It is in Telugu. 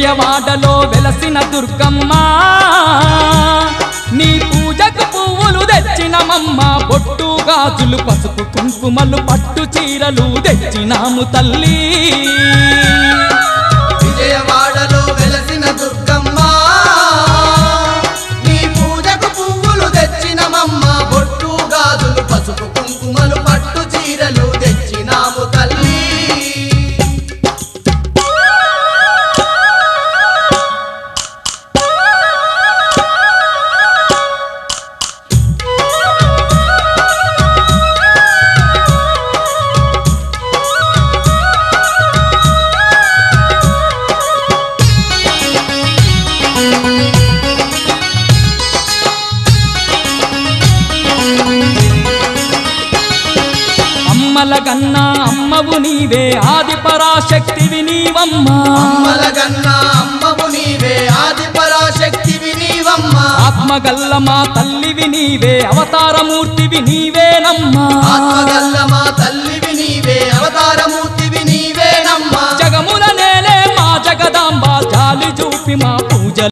విజయవాడలో వెలసిన దుర్గమ్మ నీ పూజకు పువ్వులు తెచ్చినమమ్మ బొట్టు గాజులు పసుపు కుంకుమలు పట్టు చీరలు తెచ్చినాము తల్లి విజయవాడలో వెలసిన దుర్గమ్మ నీ పూజకు పువ్వులు తెచ్చినమమ్మ బొట్టు గాజులు పసుపు కుంకుమలు పట్టు చీరలు తెచ్చినాము తల్లి అమ్మలగన్నా అమ్మవు నీవే ఆది పరాశక్తివి నీవమ్మ అమ్మలగన్నా అమ్మవు నీవే ఆది పరాశక్తివి నీవమ్మ ఆత్మగల్ల మా తల్లివి నీవే అవతారమూర్తివి నీవేనమ్మా ఆత్మగల్ల మా తల్లివి నీవే అవతారమూర్తివి